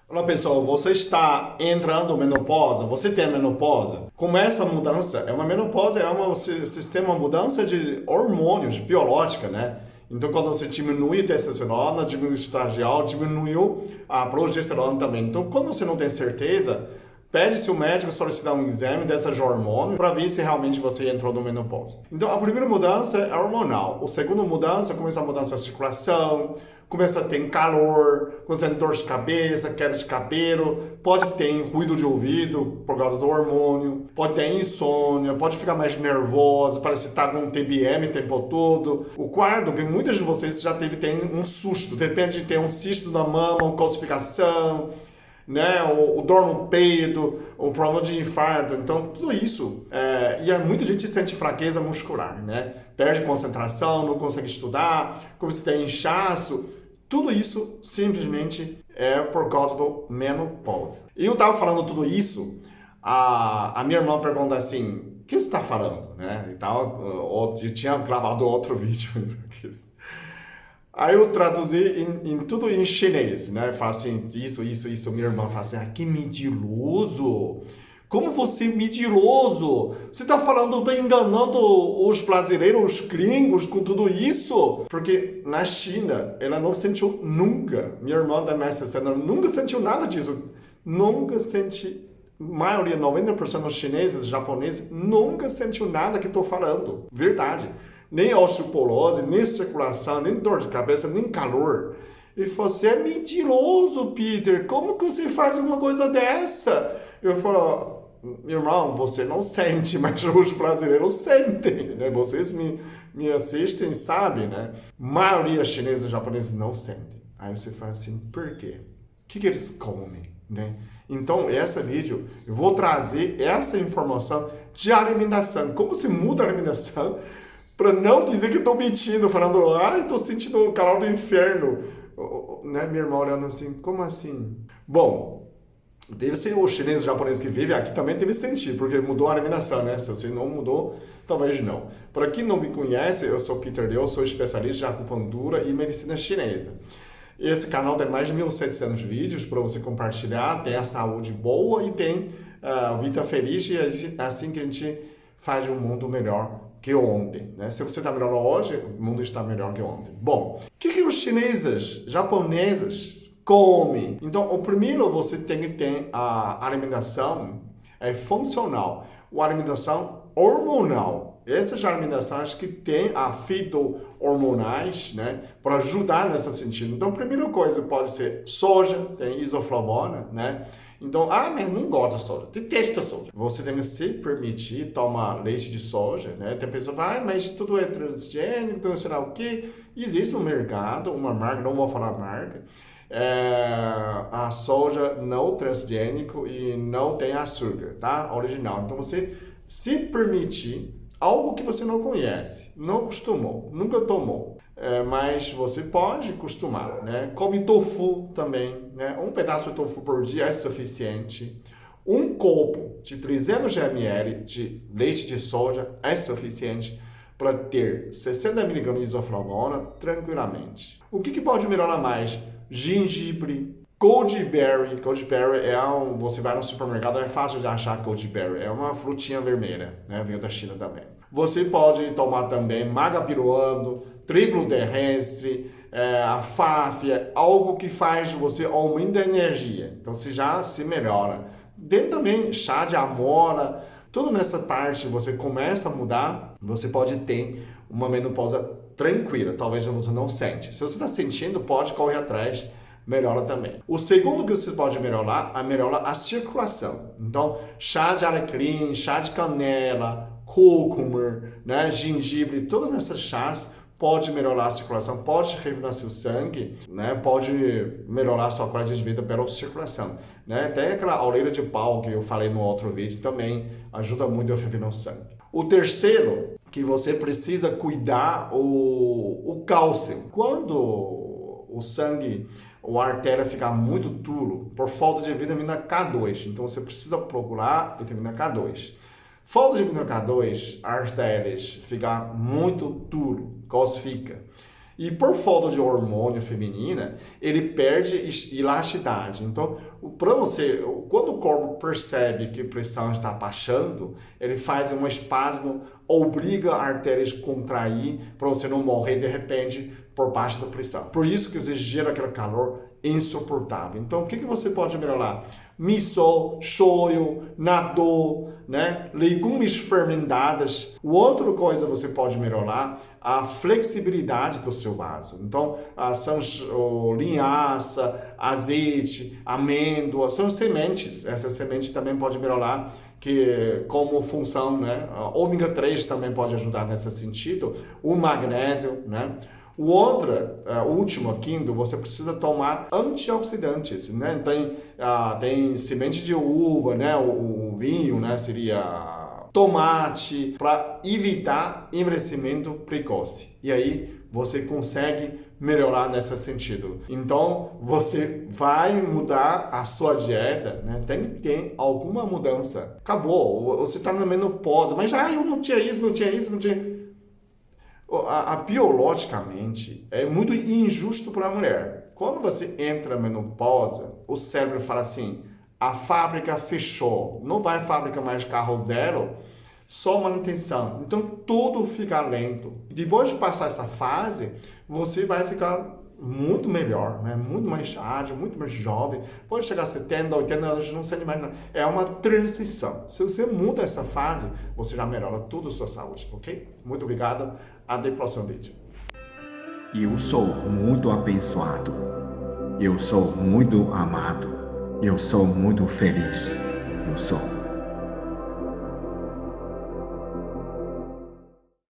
Olá pessoal, você está entrando em menopausa, você tem menopausa. Começa a mudança, é uma menopausa, é um sistema mudança de hormônios, biológica, né? Então quando você diminui a testosterona, diminui o estradiol, diminuiu a progesterona também. Então quando você não tem certeza, pede se o médico solicitar um exame dessas hormônios para ver se realmente você entrou no menopausa. Então a primeira mudança é hormonal. A segunda mudança começa a mudança da circulação, começa a ter calor, começa a ter dor de cabeça, queda de cabelo, pode ter ruído de ouvido por causa do hormônio, pode ter insônia, pode ficar mais nervosa, parece estar com um TBM o tempo todo. O quarto, que muitas de vocês já tem um susto, depende de ter um cisto na mama, uma calcificação, né, o dor no peito, o problema de infarto, então tudo isso, muita gente sente fraqueza muscular, né, perde concentração, não consegue estudar, começa a ter inchaço, tudo isso simplesmente é por causa do menopausa. E eu tava falando tudo isso, a minha irmã pergunta assim, o que você está falando, né, e tal, eu tinha gravado outro vídeo, aí eu traduzi tudo em chinês, né? Falo assim, isso. Minha irmã fala assim, que mentiroso! Como você é mentiroso? Você tá falando, tá enganando os brasileiros, os gringos com tudo isso? Porque na China, ela não sentiu nunca. Minha irmã da Mestre Sena nunca sentiu nada disso. Nunca senti. Maioria, 90% dos chineses, japoneses, nunca sentiu nada que estou falando. Verdade. Nem osteoporose, nem circulação, nem dor de cabeça, nem calor. E você é mentiroso, Peter. Como que você faz uma coisa dessa? Eu falo, meu irmão, você não sente, mas os brasileiros sentem, né? Vocês me assistem, sabem, né? A maioria chinesa e japonesa não sentem. Aí você fala assim, por quê? O que eles comem, né? Então, esse vídeo, eu vou trazer essa informação de alimentação. Como se muda a alimentação para não dizer que eu estou mentindo, falando, estou sentindo o calor do inferno. Né? Minha irmã olhando assim, como assim? Bom, deve ser os chineses e japoneses que vivem aqui também deve sentir, porque mudou a alimentação, né? Se você não mudou, talvez não. Para quem não me conhece, eu sou Peter Liu, sou especialista em acupuntura e medicina chinesa. Esse canal tem mais de 1.700 vídeos para você compartilhar, tem a saúde boa e tem a vida feliz, e é assim que a gente faz um mundo melhor que ontem, né? Se você está melhor hoje, o mundo está melhor que ontem. Bom, o que os chineses, japoneses comem? Então, o primeiro você tem que ter a alimentação funcional, a alimentação hormonal. Essas alimentações que têm a fito-hormonais, né, para ajudar nesse sentido. Então, a primeira coisa pode ser soja, tem isoflavona, né? Então, mas não gosta de soja, detesta soja. Você tem que se permitir tomar leite de soja, né? Tem pessoa que fala, mas tudo é transgênico, não sei lá o quê. Existe no mercado uma marca, não vou falar a marca, a soja não transgênico e não tem açúcar, tá? Original. Então, você se permitir algo que você não conhece, não acostumou, nunca tomou. Mas você pode costumar, né? Come tofu também, né? Um pedaço de tofu por dia é suficiente. Um copo de 300 ml de leite de soja é suficiente para ter 60 mg de isoflavona tranquilamente. O que pode melhorar mais? Gengibre, goji-berry. Goji-berry você vai no supermercado, é fácil de achar goji-berry. É uma frutinha vermelha, né? Veio da China também. Você pode tomar também magapiruano, triplo terrestre, a fáfia, algo que faz você aumentar a energia. Então você já se melhora. Tem também chá de amora. Tudo nessa parte você começa a mudar, você pode ter uma menopausa tranquila. Talvez você não sente. Se você está sentindo, pode correr atrás. Melhora também. O segundo que você pode melhora a circulação. Então, chá de alecrim, chá de canela, cúrcuma, né, gengibre, todas essas chás pode melhorar a circulação, pode refinar seu sangue, né, pode melhorar a sua qualidade de vida pela circulação. Né? Até aquela aureira de pau que eu falei no outro vídeo também ajuda muito a refinar o sangue. O terceiro, que você precisa cuidar, o cálcio. Quando o sangue, a artéria fica muito duro por falta de vitamina K2, então você precisa procurar vitamina K2. Falta de vitamina K2, as artérias ficam muito duro, calcifica. E por falta de hormônio feminina, ele perde elasticidade. Então, para você, quando o corpo percebe que a pressão está baixando, ele faz um espasmo, obriga a artéria a contrair para você não morrer de repente por baixo da pressão. Por isso que você gera aquele calor insuportável. Então, o que você pode melhorar? Miso, shoyu, natto, né? Legumes fermentados. Outra coisa você pode melhorar a flexibilidade do seu vaso. Então, são linhaça, azeite, amêndoa, são sementes. Essas sementes também podem melhorar que como função, né? Ômega 3 também pode ajudar nesse sentido. O magnésio, né? O último, quinto, você precisa tomar antioxidantes, né? Tem semente de uva, né? O vinho, né? Seria tomate, para evitar envelhecimento precoce. E aí você consegue melhorar nesse sentido. Então, você vai mudar a sua dieta, né? Tem que ter alguma mudança. Acabou, você está na menopausa, mas eu não tinha isso, não tinha... Biologicamente, é muito injusto para a mulher. Quando você entra na menopausa, o cérebro fala assim, a fábrica fechou, não vai fabricar mais carro zero, só manutenção. Então, tudo fica lento. Depois de passar essa fase, você vai ficar muito melhor, né? Muito mais ágil, muito mais jovem. Pode chegar a 70, 80 anos, não sei mais nada. É uma transição. Se você muda essa fase, você já melhora toda a sua saúde, ok? Muito obrigado. Até o próximo vídeo. Eu sou muito abençoado. Eu sou muito amado. Eu sou muito feliz. Eu sou.